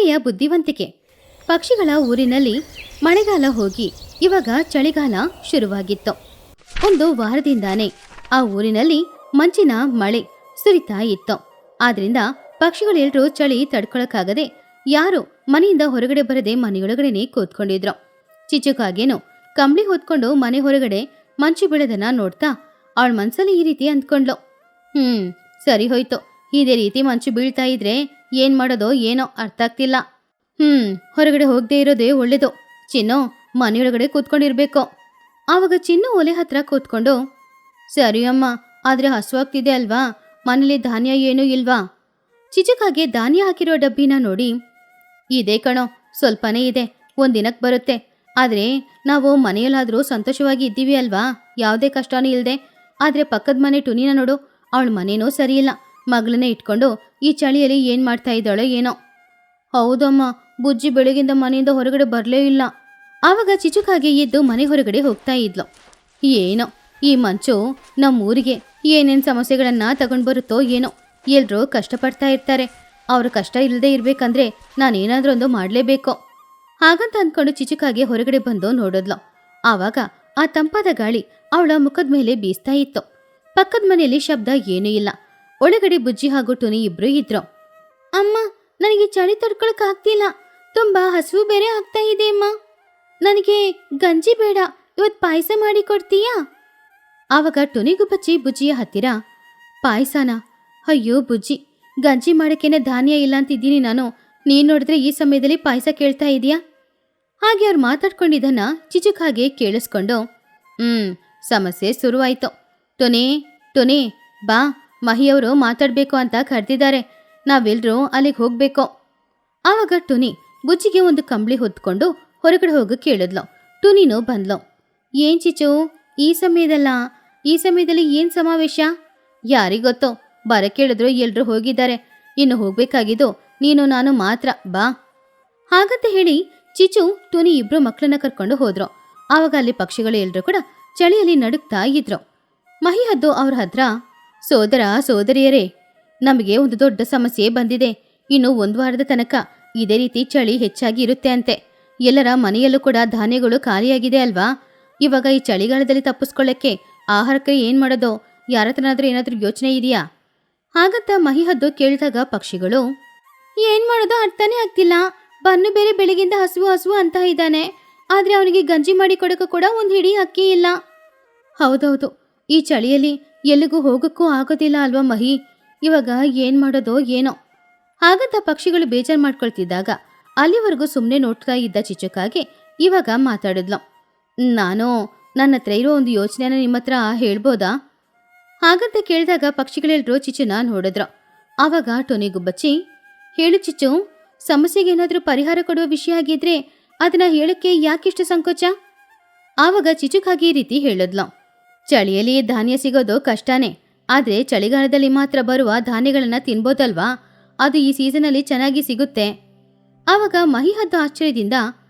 ಮಹಿಯ ಬುದ್ಧಿವಂತಿಕೆ. ಪಕ್ಷಿಗಳ ಊರಿನಲ್ಲಿ ಮಳೆಗಾಲ ಹೋಗಿ ಇವಾಗ ಚಳಿಗಾಲ ಶುರುವಾಗಿತ್ತು. ಒಂದು ವಾರದಿಂದಾನೇ ಆ ಊರಿನಲ್ಲಿ ಮಂಚಿನ ಮಳೆ ಸುರಿತಾ ಇತ್ತು. ಆದ್ರಿಂದ ಪಕ್ಷಿಗಳೆಲ್ಲರೂ ಚಳಿ ತಡ್ಕೊಳಕ್ಕಾಗದೆ ಯಾರು ಮನೆಯಿಂದ ಹೊರಗಡೆ ಬರದೆ ಮನೆಯೊಳಗಡೆನೆ ಕೂತ್ಕೊಂಡಿದ್ರು. ಚಿಚುಕಾಗೇನು ಕಂಬಳಿ ಹೊತ್ಕೊಂಡು ಮನೆ ಹೊರಗಡೆ ಮಂಚು ಬೀಳೋದನ್ನ ನೋಡ್ತಾ ಅವಳ ಮನ್ಸಲ್ಲಿ ಈ ರೀತಿ ಅಂದ್ಕೊಂಡ್ಲು. ಸರಿ ಹೋಯ್ತು, ಇದೇ ರೀತಿ ಮಂಚು ಬೀಳ್ತಾ ಇದ್ರೆ ಏನ್ ಮಾಡೋದೋ ಏನೋ ಅರ್ಥ ಆಗ್ತಿಲ್ಲ. ಹೊರಗಡೆ ಹೋಗದೆ ಇರೋದೇ ಒಳ್ಳೇದು. ಚಿನ್ನು ಮನೆಯೊಳಗಡೆ ಕೂತ್ಕೊಂಡಿರ್ಬೇಕು. ಆವಾಗ ಚಿನ್ನು ಒಲೆ ಹತ್ರ ಕೂತ್ಕೊಂಡು, ಸರಿ ಅಮ್ಮ, ಆದ್ರೆ ಹಸುವಾಗ್ತಿದೆ ಅಲ್ವಾ, ಮನೇಲಿ ಧಾನ್ಯ ಏನೂ ಇಲ್ವಾ? ಚಿಚುಕಾಗೆ ಧಾನ್ಯ ಹಾಕಿರೋ ಡಬ್ಬಿನ ನೋಡಿ, ಇದೆ ಕಣೋ, ಸ್ವಲ್ಪನೇ ಇದೆ, ಒಂದಿನಕ್ಕೆ ಬರುತ್ತೆ. ಆದ್ರೆ ನಾವು ಮನೆಯಲ್ಲಾದ್ರೂ ಸಂತೋಷವಾಗಿ ಇದ್ದೀವಿ ಅಲ್ವಾ, ಯಾವುದೇ ಕಷ್ಟನೂ ಇಲ್ಲದೆ. ಆದ್ರೆ ಪಕ್ಕದ ಮನೆ ಟುನಿನ ನೋಡು, ಅವಳ ಮನೇನೂ ಸರಿಯಿಲ್ಲ. ಮಗಳನ್ನೇ ಇಟ್ಕೊಂಡು ಈ ಚಳಿಯಲ್ಲಿ ಏನ್ ಮಾಡ್ತಾ ಇದ್ದಾಳೋ ಏನೋ. ಹೌದಮ್ಮ, ಬುಜ್ಜಿ ಬೆಳಗಿಂದ ಮನೆಯಿಂದ ಹೊರಗಡೆ ಬರಲೇ ಇಲ್ಲ. ಆವಾಗ ಚಿಚುಕಾಗೆ ಎದ್ದು ಮನೆ ಹೊರಗಡೆ ಹೋಗ್ತಾ ಇದ್ಲು. ಏನೋ ಈ ಮಂಚು ನಮ್ಮೂರಿಗೆ ಏನೇನು ಸಮಸ್ಯೆಗಳನ್ನ ತಗೊಂಡು ಬರುತ್ತೋ ಏನೋ. ಎಲ್ರೂ ಕಷ್ಟಪಡ್ತಾ ಇರ್ತಾರೆ, ಅವ್ರ ಕಷ್ಟ ಇಲ್ಲದೆ ಇರ್ಬೇಕಂದ್ರೆ ನಾನೇನಾದ್ರೂ ಒಂದು ಮಾಡಲೇಬೇಕು. ಹಾಗಂತ ಅಂದ್ಕೊಂಡು ಚಿಚುಕಾಗೆ ಹೊರಗಡೆ ಬಂದು ನೋಡಿದ್ಲು. ಆವಾಗ ಆ ತಂಪಾದ ಗಾಳಿ ಅವಳ ಮುಖದ ಮೇಲೆ ಬೀಸ್ತಾ ಇತ್ತು. ಪಕ್ಕದ ಮನೆಯಲ್ಲಿ ಶಬ್ದ ಏನೂ ಇಲ್ಲ. ಒಳಗಡೆ ಬುಜ್ಜಿ ಹಾಗೂ ಟುನಿ ಇಬ್ರು ಇದ್ರು. ಅಮ್ಮ, ನನಗೆ ಚಳಿ ತಡ್ಕೊಳಕ್ ಆಗ್ತಿಲ್ಲ, ತುಂಬಾ ಹಸಿವು ಬೇರೆ ಆಗ್ತಾ ಇದೆ ಅಮ್ಮ. ನನಗೆ ಗಂಜಿ ಬೇಡ, ಇವತ್ತು ಪಾಯಸ ಮಾಡಿ ಕೊಡ್ತೀಯಾ? ಆವಾಗ ಟುನಿಗೂ ಬಚ್ಚಿ ಬುಜ್ಜಿಯ ಹತ್ತಿರ, ಪಾಯಸನ? ಅಯ್ಯೋ ಬುಜ್ಜಿ, ಗಂಜಿ ಮಾಡೋಕ್ಕೇನೆ ಧಾನ್ಯ ಇಲ್ಲ ಅಂತಿದ್ದೀನಿ ನಾನು. ನೀನು ನೋಡಿದ್ರೆ ಈ ಸಮಯದಲ್ಲಿ ಪಾಯಸ ಕೇಳ್ತಾ ಇದೀಯಾ? ಹಾಗೆ ಅವ್ರು ಮಾತಾಡ್ಕೊಂಡಿದ್ದನ್ನ ಚಿಚುಕಾಗೆ ಕೇಳಿಸ್ಕೊಂಡು, ಸಮಸ್ಯೆ ಶುರುವಾಯ್ತು. ಟುನಿ ಬಾ, ಮಹಿಯವರು ಮಾತಾಡಬೇಕು ಅಂತ ಕರೆದಿದ್ದಾರೆ, ನಾವೆಲ್ಲರೂ ಅಲ್ಲಿಗೆ ಹೋಗ್ಬೇಕು. ಆವಾಗ ಟುನಿ ಬುಜ್ಜಿಗೆ ಒಂದು ಕಂಬಳಿ ಹೊತ್ಕೊಂಡು ಹೊರಗಡೆ ಹೋಗಿ ಕೇಳಿದ್ಲು. ಟುನಿನೂ ಬಂದ್ಲು. ಏನ್ ಚಿಚು, ಈ ಸಮಯದಲ್ಲಿ ಏನ್ ಸಮಾವೇಶ? ಯಾರಿಗೊತ್ತೋ, ಬರ ಕೇಳಿದ್ರು ಎಲ್ರೂ ಹೋಗಿದ್ದಾರೆ. ಇನ್ನು ಹೋಗ್ಬೇಕಾಗಿದ್ದು ನೀನು ನಾನು ಮಾತ್ರ, ಬಾ. ಹಾಗಂತ ಹೇಳಿ ಚಿಚು ಟುನಿ ಇಬ್ರು ಮಕ್ಕಳನ್ನ ಕರ್ಕೊಂಡು ಹೋದ್ರು. ಆವಾಗ ಅಲ್ಲಿ ಪಕ್ಷಿಗಳು ಎಲ್ರೂ ಕೂಡ ಚಳಿಯಲ್ಲಿ ನಡುಕ್ತಾ ಇದ್ರು. ಮಹಿಹದ್ದು ಅವ್ರ ಹತ್ರ, ಸೋದರ ಸೋದರಿಯರೇ, ನಮಗೆ ಒಂದು ದೊಡ್ಡ ಸಮಸ್ಯೆ ಬಂದಿದೆ. ಇನ್ನು 1 ವಾರದ ತನಕ ಇದೇ ರೀತಿ ಚಳಿ ಹೆಚ್ಚಾಗಿ ಇರುತ್ತೆ ಅಂತೆ. ಎಲ್ಲರ ಮನೆಯಲ್ಲೂ ಕೂಡ ಧಾನ್ಯಗಳು ಖಾಲಿಯಾಗಿದೆ ಅಲ್ವಾ. ಇವಾಗ ಈ ಚಳಿಗಾಲದಲ್ಲಿ ತಪ್ಪಿಸ್ಕೊಳ್ಳಕ್ಕೆ ಆಹಾರಕ್ಕೆ ಏನ್ ಮಾಡೋದು? ಯಾರತ್ರನಾದ್ರೂ ಏನಾದ್ರೂ ಯೋಚನೆ ಇದೆಯಾ? ಹಾಗಂತ ಮಹಿಹದ್ದು ಕೇಳಿದಾಗ ಪಕ್ಷಿಗಳು, ಏನ್ ಮಾಡೋದು ಅರ್ಥನೇ ಆಗ್ತಿಲ್ಲ. ಬನ್ನು ಬೇರೆ ಬೆಳಗಿಂದ ಹಸುವು ಅಂತ ಇದ್ದಾನೆ, ಆದ್ರೆ ಅವನಿಗೆ ಗಂಜಿ ಮಾಡಿ ಕೊಡೋಕ್ಕೂ ಕೂಡ ಒಂದು ಹಿಡಿ ಅಕ್ಕಿ ಇಲ್ಲ. ಹೌದೌದು, ಈ ಚಳಿಯಲ್ಲಿ ಎಲ್ಲಿಗೂ ಹೋಗಕ್ಕೂ ಆಗೋದಿಲ್ಲ ಅಲ್ವಾ ಮಹಿ. ಇವಾಗ ಏನ್ ಮಾಡೋದೋ ಏನೋ. ಹಾಗಂತ ಪಕ್ಷಿಗಳು ಬೇಜಾರು ಮಾಡ್ಕೊಳ್ತಿದ್ದಾಗ ಅಲ್ಲಿವರೆಗೂ ಸುಮ್ಮನೆ ನೋಡ್ತಾ ಇದ್ದ ಚಿಚುಕಾಗೆ ಇವಾಗ ಮಾತಾಡಿದ್ಲು. ನಾನು ನನ್ನ ಹತ್ರ ಇರೋ ಒಂದು ಯೋಚನೆನ ನಿಮ್ಮ ಹತ್ರ ಹೇಳ್ಬೋದಾ? ಹಾಗಂತ ಕೇಳಿದಾಗ ಪಕ್ಷಿಗಳೆಲ್ಲರೂ ಚಿಚುನ ನೋಡಿದ್ರು. ಆವಾಗ ಟೊನಿಗೂ ಬಚ್ಚಿ, ಹೇಳು ಚಿಚ್ಚು, ಸಮಸ್ಯೆಗೆ ಏನಾದರೂ ಪರಿಹಾರ ಕೊಡುವ ವಿಷಯ ಆಗಿದ್ರೆ ಅದನ್ನ ಹೇಳಕ್ಕೆ ಯಾಕಿಷ್ಟು ಸಂಕೋಚ? ಆವಾಗ ಚಿಚುಕಾಗಿ ಈ ರೀತಿ ಹೇಳಿದ್ಲು. ಚಳಿಯಲ್ಲಿ ಧಾನ್ಯ ಸಿಗೋದು ಕಷ್ಟನೇ, ಆದ್ರೆ ಚಳಿಗಾಲದಲ್ಲಿ ಮಾತ್ರ ಬರುವ ಧಾನ್ಯಗಳನ್ನ ತಿನ್ಬೋದಲ್ವಾ, ಅದು ಈ ಸೀಸನಲ್ಲಿ ಚೆನ್ನಾಗಿ ಸಿಗುತ್ತೆ. ಆವಾಗ ಮಹಿಹದ್ದು ಆಶ್ಚರ್ಯದಿಂದ,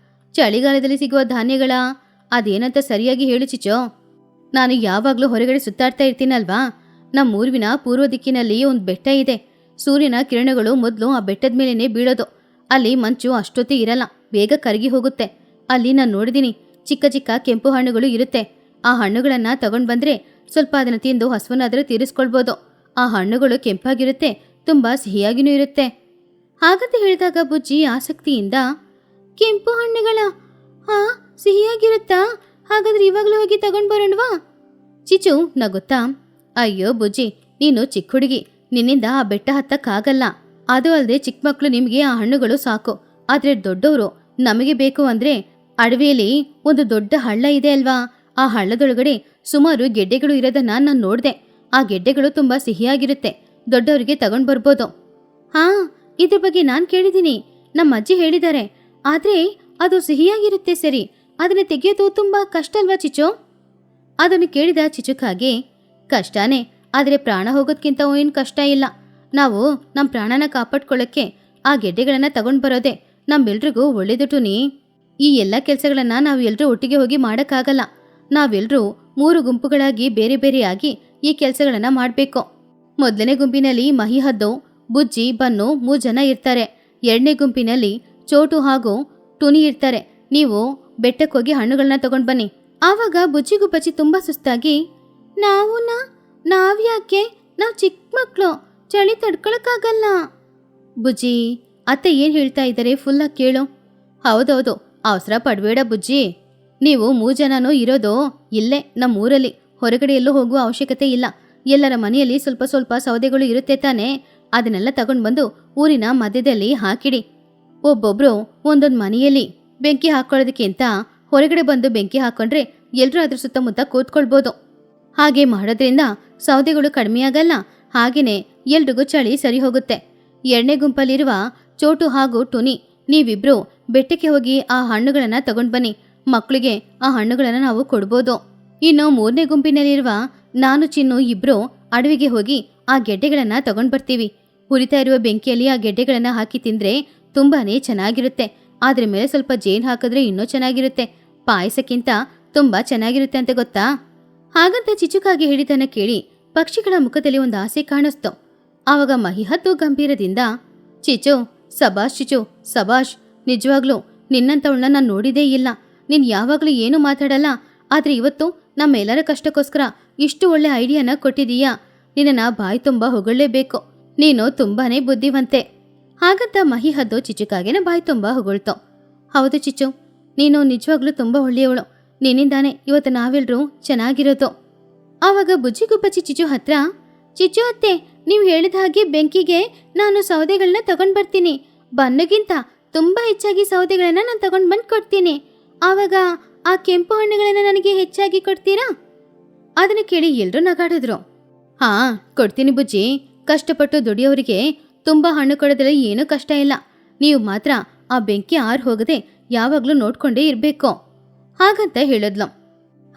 ಚಳಿಗಾಲದಲ್ಲಿ ಸಿಗುವ ಧಾನ್ಯಗಳ ಅದೇನಂತ ಸರಿಯಾಗಿ ಹೇಳು ಚಿಚೋ. ನಾನು ಯಾವಾಗಲೂ ಹೊರಗಡೆ ಸುತ್ತಾಡ್ತಾ ಇರ್ತೀನಲ್ವಾ. ನಮ್ಮೂರಿನ ಪೂರ್ವ ದಿಕ್ಕಿನಲ್ಲಿ ಒಂದು ಬೆಟ್ಟ ಇದೆ. ಸೂರ್ಯನ ಕಿರಣಗಳು ಮೊದಲು ಆ ಬೆಟ್ಟದ ಮೇಲೇನೆ ಬೀಳೋದು. ಅಲ್ಲಿ ಮಂಚು ಅಷ್ಟೊತ್ತೇ ಇರಲ್ಲ, ಬೇಗ ಕರಗಿ ಹೋಗುತ್ತೆ. ಅಲ್ಲಿ ನಾನು ನೋಡಿದೀನಿ, ಚಿಕ್ಕ ಚಿಕ್ಕ ಕೆಂಪು ಹಣ್ಣುಗಳು ಇರುತ್ತೆ. ಆ ಹಣ್ಣುಗಳನ್ನ ತಗೊಂಡು ಬಂದ್ರೆ ಸ್ವಲ್ಪ ಅದನ್ನ ತಿಂದು ಹಸುವನ್ನಾದರೂ ತೀರಿಸ್ಕೊಳ್ಬೋದು. ಆ ಹಣ್ಣುಗಳು ಕೆಂಪಾಗಿರುತ್ತೆ, ತುಂಬಾ ಸಿಹಿಯಾಗಿನೂ ಇರುತ್ತೆ. ಹಾಗಂತ ಹೇಳಿದಾಗ ಬುಜ್ಜಿ ಆಸಕ್ತಿಯಿಂದ, ಕೆಂಪು ಹಣ್ಣುಗಳ? ಹಾ, ಸಿಹಿಯಾಗಿರುತ್ತಾ? ಹಾಗಾದ್ರೆ ಇವಾಗಲೂ ಹೋಗಿ ತಗೊಂಡು ಬರೋಣವಾ? ಚಿಚು ನಗುತ್ತಾ, ಅಯ್ಯೋ ಬುಜ್ಜಿ, ನೀನು ಚಿಕ್ಕ ಹುಡುಗಿ, ನಿನ್ನಿಂದ ಆ ಬೆಟ್ಟ ಹತ್ತಕ್ಕಾಗಲ್ಲ. ಅದು ಅಲ್ಲದೆ ಚಿಕ್ಕ ಮಕ್ಕಳು ನಿಮಗೆ ಆ ಹಣ್ಣುಗಳು ಸಾಕು. ಆದ್ರೆ ದೊಡ್ಡವರು ನಮಗೆ ಬೇಕು ಅಂದ್ರೆ ಅಡವಿಯಲ್ಲಿ ಒಂದು ದೊಡ್ಡ ಹಳ್ಳ ಇದೆ ಅಲ್ವಾ, ಆ ಹಳ್ಳದೊಳಗಡೆ ಸುಮಾರು ಗೆಡ್ಡೆಗಳು ಇರೋದನ್ನ ನಾನು ನೋಡಿದೆ. ಆ ಗೆಡ್ಡೆಗಳು ತುಂಬಾ ಸಿಹಿಯಾಗಿರುತ್ತೆ, ದೊಡ್ಡವರಿಗೆ ತಗೊಂಡು ಬರ್ಬೋದು. ಹಾ, ಇದ್ರ ಬಗ್ಗೆ ನಾನು ಕೇಳಿದ್ದೀನಿ, ನಮ್ಮ ಅಜ್ಜಿ ಹೇಳಿದ್ದಾರೆ. ಆದ್ರೆ ಅದು ಸಿಹಿಯಾಗಿರುತ್ತೆ ಸರಿ, ಅದನ್ನ ತೆಗೆಯೋದು ತುಂಬಾ ಕಷ್ಟ ಅಲ್ವಾ ಚಿಚು? ಅದನ್ನು ಕೇಳಿದ ಚಿಚುಕಾಗೆ, ಕಷ್ಟನೇ, ಆದ್ರೆ ಪ್ರಾಣ ಹೋಗೋದ್ಕಿಂತ ಏನು ಕಷ್ಟ ಇಲ್ಲ. ನಾವು ನಮ್ಮ ಪ್ರಾಣನ ಕಾಪಾಡ್ಕೊಳ್ಳೋಕ್ಕೆ ಆ ಗೆಡ್ಡೆಗಳನ್ನ ತಗೊಂಡು ಬರೋದೆ ನಮ್ಮೆಲ್ರಿಗೂ ಒಳ್ಳೇದು ಟುನಿ. ಈ ಎಲ್ಲ ಕೆಲಸಗಳನ್ನ ನಾವು ಎಲ್ರೂ ಒಟ್ಟಿಗೆ ಹೋಗಿ ಮಾಡೋಕ್ಕಾಗಲ್ಲ. ನಾವೆಲ್ಲರೂ 3 ಗುಂಪುಗಳಾಗಿ ಬೇರೆ ಬೇರೆಯಾಗಿ ಈ ಕೆಲಸಗಳನ್ನ ಮಾಡಬೇಕು. ಮೊದಲನೇ ಗುಂಪಿನಲ್ಲಿ ಮಹಿಹದ್ದು, ಬುಜ್ಜಿ, ಬನ್ನು 3 ಜನ ಇರ್ತಾರೆ. ಎರಡನೇ ಗುಂಪಿನಲ್ಲಿ ಚೋಟು ಹಾಗೂ ಟುನಿ ಇರ್ತಾರೆ. ನೀವು ಬೆಟ್ಟಕ್ಕೆ ಹೋಗಿ ಹಣ್ಣುಗಳನ್ನ ತಗೊಂಡು ಬನ್ನಿ. ಆವಾಗ ಬುಜ್ಜಿಗೂ ಬಚ್ಚಿ ತುಂಬಾ ಸುಸ್ತಾಗಿ, ನಾವ್ಯಾಕೆ? ನಾವು ಚಿಕ್ಕ ಮಕ್ಕಳು, ಚಳಿ ತಡ್ಕೊಳಕ್ಕಾಗಲ್ಲ. ಬುಜ್ಜಿ, ಅತ್ತೆ ಏನು ಹೇಳ್ತಾ ಇದ್ದಾರೆ ಫುಲ್ಲಾಗಿ ಕೇಳು. ಹೌದೌದು, ಅವಸರ ಪಡಬೇಡ ಬುಜ್ಜಿ. ನೀವು 3 ಜನನೂ ಇರೋದು ಇಲ್ಲೇ ನಮ್ಮೂರಲ್ಲಿ, ಹೊರಗಡೆ ಎಲ್ಲೂ ಹೋಗುವ ಅವಶ್ಯಕತೆ ಇಲ್ಲ. ಎಲ್ಲರ ಮನೆಯಲ್ಲಿ ಸ್ವಲ್ಪ ಸ್ವಲ್ಪ ಸೌದೆಗಳು ಇರುತ್ತೆ ತಾನೇ, ಅದನ್ನೆಲ್ಲ ತಗೊಂಡು ಬಂದು ಊರಿನ ಮಧ್ಯದಲ್ಲಿ ಹಾಕಿಡಿ. ಒಬ್ಬೊಬ್ರು ಒಂದೊಂದು ಮನೆಯಲ್ಲಿ ಬೆಂಕಿ ಹಾಕೊಳ್ಳೋದಕ್ಕಿಂತ ಹೊರಗಡೆ ಬಂದು ಬೆಂಕಿ ಹಾಕೊಂಡ್ರೆ ಎಲ್ಲರೂ ಅದ್ರ ಸುತ್ತಮುತ್ತ ಕೂತ್ಕೊಳ್ಬೋದು. ಹಾಗೆ ಮಾಡೋದ್ರಿಂದ ಸೌದೆಗಳು ಕಡಿಮೆಯಾಗಲ್ಲ, ಹಾಗೆಯೇ ಎಲ್ರಿಗೂ ಚಳಿ ಸರಿ ಹೋಗುತ್ತೆ. ಎರಡನೇ ಗುಂಪಲ್ಲಿರುವ ಚೋಟು ಹಾಗೂ ಟುನಿ, ನೀವಿಬ್ರು ಬೆಟ್ಟಕ್ಕೆ ಹೋಗಿ ಆ ಹಣ್ಣುಗಳನ್ನು ತಗೊಂಡು ಬನ್ನಿ. ಮಕ್ಕಳಿಗೆ ಆ ಹಣ್ಣುಗಳನ್ನು ನಾವು ಕೊಡ್ಬೋದು. ಇನ್ನು 3ನೇ ಗುಂಪಿನಲ್ಲಿರುವ ನಾನು ಚಿನ್ನು ಇಬ್ರು ಅಡವಿಗೆ ಹೋಗಿ ಆ ಗೆಡ್ಡೆಗಳನ್ನು ತಗೊಂಡು ಬರ್ತೀವಿ. ಉರಿತಾ ಇರುವ ಬೆಂಕಿಯಲ್ಲಿ ಆ ಗೆಡ್ಡೆಗಳನ್ನು ಹಾಕಿ ತಿಂದ್ರೆ ತುಂಬಾನೇ ಚೆನ್ನಾಗಿರುತ್ತೆ. ಅದ್ರ ಮೇಲೆ ಸ್ವಲ್ಪ ಜೇನು ಹಾಕಿದ್ರೆ ಇನ್ನೂ ಚೆನ್ನಾಗಿರುತ್ತೆ. ಪಾಯಸಕ್ಕಿಂತ ತುಂಬಾ ಚೆನ್ನಾಗಿರುತ್ತೆ ಅಂತ ಗೊತ್ತಾ? ಹಾಗಂತ ಚಿಚುಕಾಗಿ ಹೇಳಿದನ್ನ ಕೇಳಿ ಪಕ್ಷಿಗಳ ಮುಖದಲ್ಲಿ ಒಂದು ಆಸೆ ಕಾಣಿಸ್ತು. ಆವಾಗ ಮಹಿಹದ್ದು ಗಂಭೀರದಿಂದ, ಚಿಚು, ಸಬಾಷ್ ಚಿಚು, ಸಬಾಷ್. ನಿಜವಾಗ್ಲೂ ನಿನ್ನಂತವಳನ್ನ ನಾನು ನೋಡಿದೇ ಇಲ್ಲ. ನೀನ್ ಯಾವಾಗ್ಲೂ ಏನು ಮಾತಾಡಲ್ಲ, ಆದ್ರೆ ಇವತ್ತು ನಮ್ಮೆಲ್ಲರ ಕಷ್ಟಕ್ಕೋಸ್ಕರ ಇಷ್ಟು ಒಳ್ಳೆ ಐಡಿಯಾನ ಕೊಟ್ಟಿದೀಯಾ. ನಿನ್ನ ಬಾಯಿ ತುಂಬಾ ಹೊಗಳಲೇಬೇಕು. ನೀನು ತುಂಬಾನೇ ಬುದ್ಧಿವಂತೆ. ಹಾಗಂತ ಮಹಿಹದ್ದು ಚಿಚುಕಾಗೆನ ಬಾಯಿ ತುಂಬಾ ಹೊಗಳ್ತು. ಹೌದು ಚಿಚು, ನೀನು ನಿಜವಾಗ್ಲೂ ತುಂಬಾ ಒಳ್ಳೆಯವಳು. ನಿನ್ನಿಂದಾನೆ ಇವತ್ತು ನಾವೆಲ್ಲರೂ ಚೆನ್ನಾಗಿರೋದು. ಆವಾಗ ಬುಜ್ಜಿಗುಬ್ಬಚ್ಚಿ ಚಿಚು ಹತ್ರ, ಚಿಚು ಅತ್ತೆ, ನೀವು ಹೇಳಿದ ಹಾಗೆ ಬೆಂಕಿಗೆ ನಾನು ಸೌದೆಗಳನ್ನ ತಗೊಂಡ್ ಬರ್ತೀನಿ. ಬನ್ನುಗಿಂತ ತುಂಬಾ ಹೆಚ್ಚಾಗಿ ಸೌದೆಗಳನ್ನ ನಾನು ತಗೊಂಡ್ ಬಂದು ಕೊಡ್ತೀನಿ. ಆವಾಗ ಆ ಕೆಂಪು ಹಣ್ಣುಗಳನ್ನ ನನಗೆ ಹೆಚ್ಚಾಗಿ ಕೊಡ್ತೀರಾ? ಅದನ್ನ ಕೇಳಿ ಎಲ್ರೂ ನಗಾಡಿದ್ರು. ಹಾ, ಕೊಡ್ತೀನಿ ಬುಜ್ಜಿ. ಕಷ್ಟಪಟ್ಟು ದುಡಿಯೋರಿಗೆ ತುಂಬಾ ಹಣ್ಣು ಕೊಡೋದ್ರಲ್ಲಿ ಏನೂ ಕಷ್ಟ ಇಲ್ಲ. ನೀವು ಮಾತ್ರ ಆ ಬೆಂಕಿ ಆರು ಹೋಗದೆ ಯಾವಾಗ್ಲೂ ನೋಡ್ಕೊಂಡೇ ಇರ್ಬೇಕು ಹಾಗಂತ ಹೇಳಿದ್ಲು.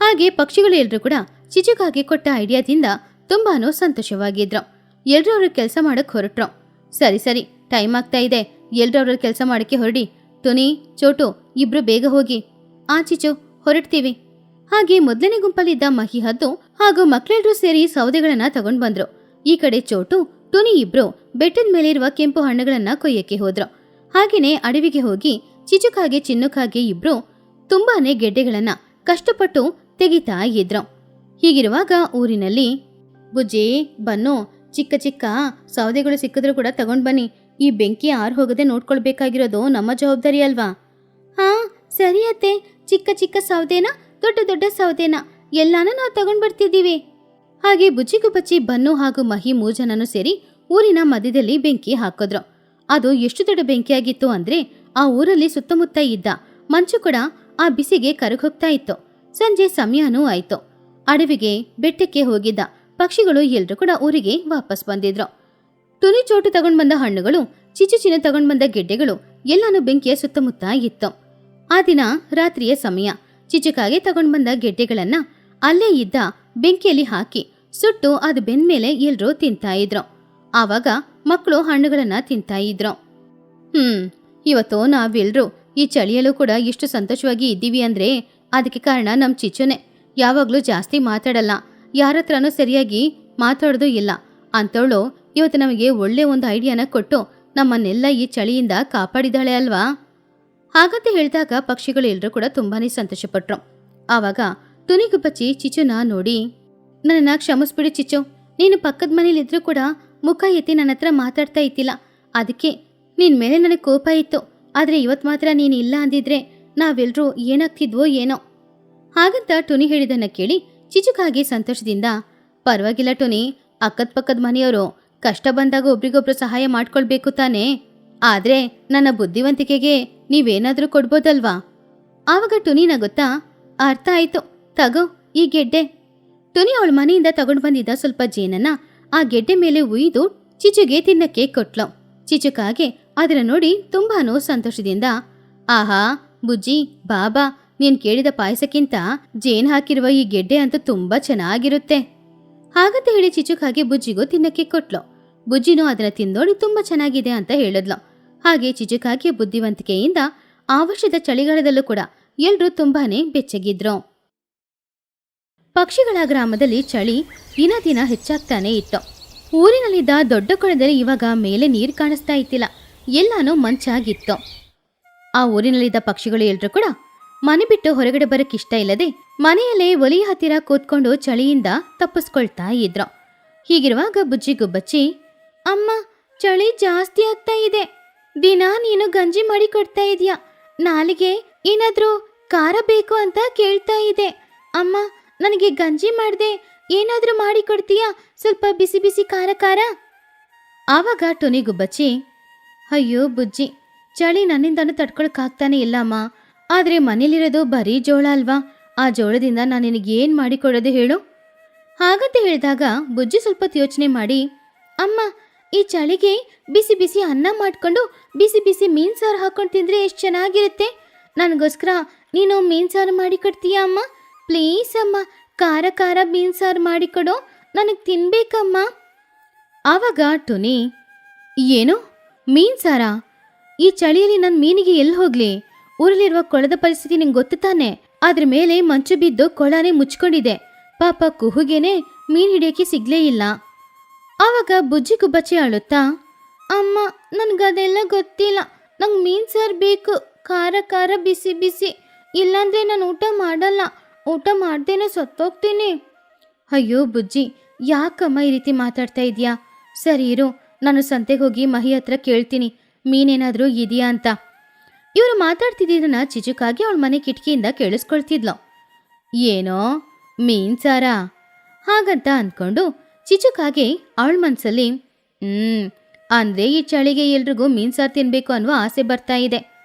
ಹಾಗೆ ಪಕ್ಷಿಗಳು ಎಲ್ರೂ ಕೂಡ ಚಿಚುಕಾಗೆ ಕೊಟ್ಟ ಐಡಿಯಾದಿಂದ ತುಂಬಾನು ಸಂತೋಷವಾಗಿದ್ರು. ಎಲ್ರೂ ಅವ್ರ ಕೆಲಸ ಮಾಡಕ್ ಹೊರಟ್ರು. ಸರಿ ಟೈಮ್ ಆಗ್ತಾ ಇದೆ, ಎಲ್ರೂ ಅವ್ರ ಕೆಲಸ ಮಾಡಕ್ಕೆ ಹೊರಡಿ. ತುನಿ, ಚೋಟು ಇಬ್ರು ಬೇಗ ಹೋಗಿ. ಆ ಚಿಚು, ಹೊರಡ್ತೀವಿ. ಹಾಗೆ ಮೊದಲನೇ ಗುಂಪಲ್ಲಿದ್ದ ಮಹಿಹದ್ದು ಹಾಗೂ ಮಕ್ಕಳೆಲ್ಲರೂ ಸೇರಿ ಸೌದೆಗಳನ್ನ ತಗೊಂಡ್ ಬಂದ್ರು. ಈ ಕಡೆ ಚೋಟು, ಟುನಿ ಇಬ್ರು ಬೆಟ್ಟದ ಮೇಲಿರುವ ಕೆಂಪು ಹಣ್ಣುಗಳನ್ನ ಕೊಯ್ಯಕ್ಕೆ ಹೋದ್ರು. ಹಾಗೇನೆ ಅಡವಿಗೆ ಹೋಗಿ ಚಿಚುಕಾಗೆ ಚಿನ್ನುಕಾಗೆ ಇಬ್ರು ತುಂಬಾನೇ ಗೆಡ್ಡೆಗಳನ್ನ ಕಷ್ಟಪಟ್ಟು ತೆಗಿತಾ ಇದ್ರು. ಹೀಗಿರುವಾಗ ಊರಿನಲ್ಲಿ, ಬುಜ್ಜಿ ಬನ್ನು, ಚಿಕ್ಕ ಚಿಕ್ಕ ಸೌದೆಗಳು ಸಿಕ್ಕಿದ್ರು ಕೂಡ ತಗೊಂಡ್ ಬನ್ನಿ. ಈ ಬೆಂಕಿ ಆರು ಹೋಗದೆ ನೋಡ್ಕೊಳ್ಬೇಕಾಗಿರೋದು ನಮ್ಮ ಜವಾಬ್ದಾರಿ ಅಲ್ವಾ? ಹಾ ಸರಿ ಅತ್ತೆ, ಚಿಕ್ಕ ಚಿಕ್ಕ ಸೌದೆನಾ ದೊಡ್ಡ ದೊಡ್ಡ ಸೌದೆನಾ ಎಲ್ಲಾನು ನಾವು ತಗೊಂಡ್ ಬರ್ತಿದ್ದೀವಿ. ಹಾಗೆ ಬುಜ್ಜಿಗುಬ್ಬಚ್ಚಿ, ಬನ್ನು ಹಾಗೂ ಮಹಿ 3 ಜನನು ಸೇರಿ ಊರಿನ ಮಧ್ಯದಲ್ಲಿ ಬೆಂಕಿ ಹಾಕಿದ್ರು. ಅದು ಎಷ್ಟು ದೊಡ್ಡ ಬೆಂಕಿಯಾಗಿತ್ತು ಅಂದ್ರೆ ಆ ಊರಲ್ಲಿ ಸುತ್ತಮುತ್ತ ಇದ್ದ ಮಂಚು ಕೂಡ ಆ ಬಿಸಿಗೆ ಕರಗೋಗ್ತಾ ಇತ್ತು. ಸಂಜೆ ಸಮಯನೂ ಆಯ್ತು. ಅಡವಿಗೆ ಬೆಟ್ಟಕ್ಕೆ ಹೋಗಿದ್ದ ಪಕ್ಷಿಗಳು ಎಲ್ರೂ ಕೂಡ ಊರಿಗೆ ವಾಪಸ್ ಬಂದಿದ್ರು. ತುನಿ ಚೋಟು ತಗೊಂಡ್ ಬಂದ ಹಣ್ಣುಗಳು, ಚಿಚುಚಿನ ತಗೊಂಡ್ ಬಂದ ಗೆಡ್ಡೆಗಳು ಎಲ್ಲಾನು ಬೆಂಕಿಯ ಸುತ್ತಮುತ್ತ ಇತ್ತು. ಆ ದಿನ ರಾತ್ರಿಯ ಸಮಯ. ಚಿಚುಕಾಗೆ ತಗೊಂಡ್ ಬಂದ ಗೆಡ್ಡೆಗಳನ್ನ ಅಲ್ಲೇ ಇದ್ದ ಬೆಂಕಿಯಲ್ಲಿ ಹಾಕಿ ಸುಟ್ಟು ಅದು ಬೆಂದ್ಮೇಲೆ ಎಲ್ರೂ ತಿಂತಾ ಇದ್ರು. ಆವಾಗ ಮಕ್ಕಳು ಹಣ್ಣುಗಳನ್ನ ತಿಂತಾ ಇದ್ರು. ಇವತ್ತು ನಾವೆಲ್ರೂ ಈ ಚಳಿಯಲ್ಲೂ ಕೂಡ ಎಷ್ಟು ಸಂತೋಷವಾಗಿ ಇದ್ದೀವಿ ಅಂದ್ರೆ ಅದಕ್ಕೆ ಕಾರಣ ನಮ್ ಚಿಚುನೆ. ಯಾವಾಗ್ಲೂ ಜಾಸ್ತಿ ಮಾತಾಡಲ್ಲ, ಯಾರತ್ರನೂ ಸರಿಯಾಗಿ ಮಾತಾಡೋದು ಇಲ್ಲ ಅಂತವಳು ಇವತ್ತು ನಮಗೆ ಒಳ್ಳೆ ಒಂದು ಐಡಿಯಾನ ಕೊಟ್ಟು ನಮ್ಮನ್ನೆಲ್ಲ ಈ ಚಳಿಯಿಂದ ಕಾಪಾಡಿದಾಳೆ ಅಲ್ವಾ? ಹಾಗಂತ ಹೇಳಿದಾಗ ಪಕ್ಷಿಗಳು ಎಲ್ರೂ ಕೂಡ ತುಂಬಾನೇ ಸಂತೋಷಪಟ್ರು. ಆವಾಗ ತುನಿಗುಬ್ಬಚ್ಚಿ ಚಿಚುನ ನೋಡಿ, ನನ್ನನ್ನ ಕ್ಷಮಿಸ್ಬಿಡಿ ಚಿಚು, ನೀನು ಪಕ್ಕದ ಮನೇಲಿದ್ರೂ ಕೂಡ ಮುಖ ಎತ್ತಿ ನನ್ನ ಹತ್ರ ಮಾತಾಡ್ತಾ ಇದ್ದಿಲ್ಲ. ಅದಕ್ಕೆ ನಿನ್ ಮೇಲೆ ನನಗೆ ಕೋಪ ಇತ್ತು. ಆದ್ರೆ ಇವತ್ತು ಮಾತ್ರ ನೀನು ಇಲ್ಲ ಅಂದಿದ್ರೆ ನಾವೆಲ್ಲರೂ ಏನಾಗ್ತಿದ್ವೋ ಏನೋ. ಹಾಗಂತ ಟುನಿ ಹೇಳಿದನ್ನ ಕೇಳಿ ಚಿಚುಕಾಗೆ ಸಂತೋಷದಿಂದ, ಪರವಾಗಿಲ್ಲ ಟುನಿ, ಅಕ್ಕದ ಪಕ್ಕದ ಮನೆಯವರು ಕಷ್ಟ ಬಂದಾಗ ಒಬ್ರಿಗೊಬ್ರು ಸಹಾಯ ಮಾಡ್ಕೊಳ್ಬೇಕು ತಾನೇ. ಆದ್ರೆ ನನ್ನ ಬುದ್ಧಿವಂತಿಕೆಗೆ ನೀವೇನಾದ್ರೂ ಕೊಡ್ಬೋದಲ್ವಾ? ಆವಾಗ ಟುನಿನ ಗೊತ್ತಾ, ಅರ್ಥ ಆಯ್ತು, ತಗೋ ಈ ಗೆಡ್ಡೆ. ಟುನಿ ಅವಳ ಮನೆಯಿಂದ ತಗೊಂಡು ಬಂದಿದ್ದ ಸ್ವಲ್ಪ ಜೇನನ್ನ ಆ ಗೆಡ್ಡೆ ಮೇಲೆ ಉಯ್ದು ಚಿಚುಗೆ ತಿನ್ನಕ್ಕೆ ಕೊಟ್ಲು. ಚಿಚುಕಾಗೆ ಅದನ್ನ ನೋಡಿ ತುಂಬಾನು ಸಂತೋಷದಿಂದ, ಆಹಾ ಬುಜ್ಜಿ, ಬಾಬಾ, ನೀನ್ ಕೇಳಿದ ಪಾಯಸಕ್ಕಿಂತ ಜೇನ್ ಹಾಕಿರುವ ಈ ಗೆಡ್ಡೆ ಅಂತೂ ತುಂಬಾ ಚೆನ್ನಾಗಿರುತ್ತೆ ಹಾಗಂತ ಹೇಳಿ ಚಿಚುಕಾಗೆ ಬುಜ್ಜಿಗೂ ತಿನ್ನಕ್ಕೆ ಕೊಟ್ಲು. ಬುಜ್ಜಿನೂ ಅದನ್ನ ತಿಂದೋಡಿ ತುಂಬಾ ಚೆನ್ನಾಗಿದೆ ಅಂತ ಹೇಳಿದ್ಲು. ಹಾಗೆ ಚಿಚುಕಾಗೆ ಬುದ್ಧಿವಂತಿಕೆಯಿಂದ ಆ ವರ್ಷದ ಚಳಿಗಾಲದಲ್ಲೂ ಕೂಡ ಎಲ್ರೂ ತುಂಬಾನೇ ಬೆಚ್ಚಗಿದ್ರು. ಪಕ್ಷಿಗಳ ಗ್ರಾಮದಲ್ಲಿ ಚಳಿ ದಿನ ದಿನ ಹೆಚ್ಚಾಗ್ತಾನೆ ಇತ್ತು. ಊರಿನಲ್ಲಿದ್ದ ದೊಡ್ಡ ಕೊಳದಲ್ಲಿ ಇವಾಗ ಮೇಲೆ ನೀರು ಕಾಣಿಸ್ತಾ ಇತ್ತಿಲ್ಲ. ಎಲ್ಲಾನು ಮಂಚಾಗಿತ್ತು. ಆ ಊರಿನಲ್ಲಿದ್ದ ಪಕ್ಷಿಗಳು ಎಲ್ರೂ ಕೂಡ ಮನೆ ಬಿಟ್ಟು ಹೊರಗಡೆ ಬರಕ್ ಇಷ್ಟ ಇಲ್ಲದೆ ಮನೆಯಲ್ಲೇ ಒಲಿಯ ಹತ್ತಿರ ಕೂತ್ಕೊಂಡು ಚಳಿಯಿಂದ ತಪ್ಪಿಸ್ಕೊಳ್ತಾ ಇದ್ರು. ಹೀಗಿರುವಾಗ ಬುಜ್ಜಿ ಗುಬ್ಬಚ್ಚಿ, ಅಮ್ಮ, ಚಳಿ ಜಾಸ್ತಿ ಆಗ್ತಾ ಇದೆ. ದಿನ ನೀನು ಗಂಜಿ ಮಾಡಿ ಕೊಡ್ತಾ ಇದೀಯ. ನಾಲಿಗೆ ಏನಾದ್ರೂ ಖಾರ ಬೇಕು ಅಂತ ಕೇಳ್ತಾ ಇದೆ. ಅಮ್ಮ, ನನಗೆ ಗಂಜಿ ಮಾಡ್ದೆ ಏನಾದ್ರೂ ಮಾಡಿ ಕೊಡ್ತೀಯಾ? ಸ್ವಲ್ಪ ಬಿಸಿ ಬಿಸಿ ಖಾರ ಖಾರ. ಆವಾಗ ಟುನಿ ಗುಬ್ಬಚ್ಚಿ, ಅಯ್ಯೋ ಬುಜ್ಜಿ, ಚಳಿ ನನ್ನಿಂದನೂ ತಡ್ಕೊಳಕ್ಕಾಗ್ತಾನೆ ಇಲ್ಲಮ್ಮ. ಆದ್ರೆ ಮನೇಲಿರೋದು ಬರೀ ಜೋಳ ಅಲ್ವಾ? ಆ ಜೋಳದಿಂದ ನಾನು ನಿನಗೆ ಏನ್ ಮಾಡಿಕೊಡೋದು ಹೇಳು? ಹಾಗಂತ ಹೇಳಿದಾಗ ಬುಜ್ಜಿ ಸ್ವಲ್ಪ ಯೋಚನೆ ಮಾಡಿ, ಅಮ್ಮ, ಈ ಚಳಿಗೆ ಬಿಸಿ ಬಿಸಿ ಅನ್ನ ಮಾಡ್ಕೊಂಡು ಬಿಸಿ ಬಿಸಿ ಮೀನ್ ಸಾರು ಹಾಕೊಂಡು ತಿಂದ್ರೆ ಎಷ್ಟು ಚೆನ್ನಾಗಿರುತ್ತೆ. ನನಗೋಸ್ಕರ ನೀನು ಮೀನ್ ಸಾರು ಮಾಡಿ ಕೊಡ್ತೀಯಾ ಅಮ್ಮ? ಪ್ಲೀಸ್ ಅಮ್ಮ, ಖಾರ ಖಾರ ಮೀನ್ ಸಾರು ಮಾಡಿಕೊಡು, ನನಗೆ ತಿನ್ಬೇಕಮ್ಮ. ಆವಾಗ ಟುನಿ, ಏನು ಮೀನ್ ಸಾರಾ? ಈ ಚಳಿಯಲ್ಲಿ ನನ್ನ ಮೀನಿಗೆ ಎಲ್ಲಿ ಹೋಗ್ಲಿ? ಊರಲ್ಲಿರುವ ಕೊಳದ ಪರಿಸ್ಥಿತಿ ನಿಂಗೆ ಗೊತ್ತು ತಾನೆ? ಅದ್ರ ಮೇಲೆ ಮಂಚು ಬಿದ್ದು ಕೊಳನೇ ಮುಚ್ಕೊಂಡಿದೆ. ಪಾಪ ಕುಹುಗೇನೆ ಮೀನ್ ಹಿಡಿಯೋಕೆ ಸಿಗ್ಲೇ ಇಲ್ಲ. ಆವಾಗ ಬುಜ್ಜಿ ಗುಬ್ಬಚ್ಚಿ ಅಳುತ್ತಾ, ಅಮ್ಮ, ನನ್ಗದೆಲ್ಲ ಗೊತ್ತಿಲ್ಲ. ನಂಗೆ ಮೀನ್ ಸಾರು ಬೇಕು, ಖಾರ ಖಾರ ಬಿಸಿ ಬಿಸಿ. ಇಲ್ಲಾಂದ್ರೆ ನಾನು ಊಟ ಮಾಡಲ್ಲ. ಊಟ ಮಾಡ್ದೇನೆ ಸತ್ತೋಗ್ತೀನಿ. ಅಯ್ಯೋ ಬುಜ್ಜಿ, ಯಾಕಮ್ಮ ಈ ರೀತಿ ಮಾತಾಡ್ತಾ ಇದೀಯಾ? ಸರಿ ಇರು, ನಾನು ಸಂತೆಗೆ ಹೋಗಿ ಮಹಿ ಹತ್ರ ಕೇಳ್ತೀನಿ ಮೀನೇನಾದ್ರೂ ಇದೆಯಾ ಅಂತ. ಇವರು ಮಾತಾಡ್ತಿದ್ದನ್ನ ಚಿಚುಕಾಗಿ ಅವಳ ಮನೆ ಕಿಟಕಿಯಿಂದ ಕೇಳಿಸ್ಕೊಳ್ತಿದ್ಲು. ಏನೋ ಮೀನ್ ಸಾರಾ? ಹಾಗಂತ ಅಂದ್ಕೊಂಡು ಚಿಚುಕಾಗೆ ಅವಳ ಮನ್ಸಲ್ಲಿ, ಅಂದ್ರೆ ಈ ಚಳಿಗೆ ಎಲ್ರಿಗೂ ಮೀನ್ ಸಾರು ತಿನ್ಬೇಕು ಅನ್ನುವ ಆಸೆ ಬರ್ತಾ ಇದೆ.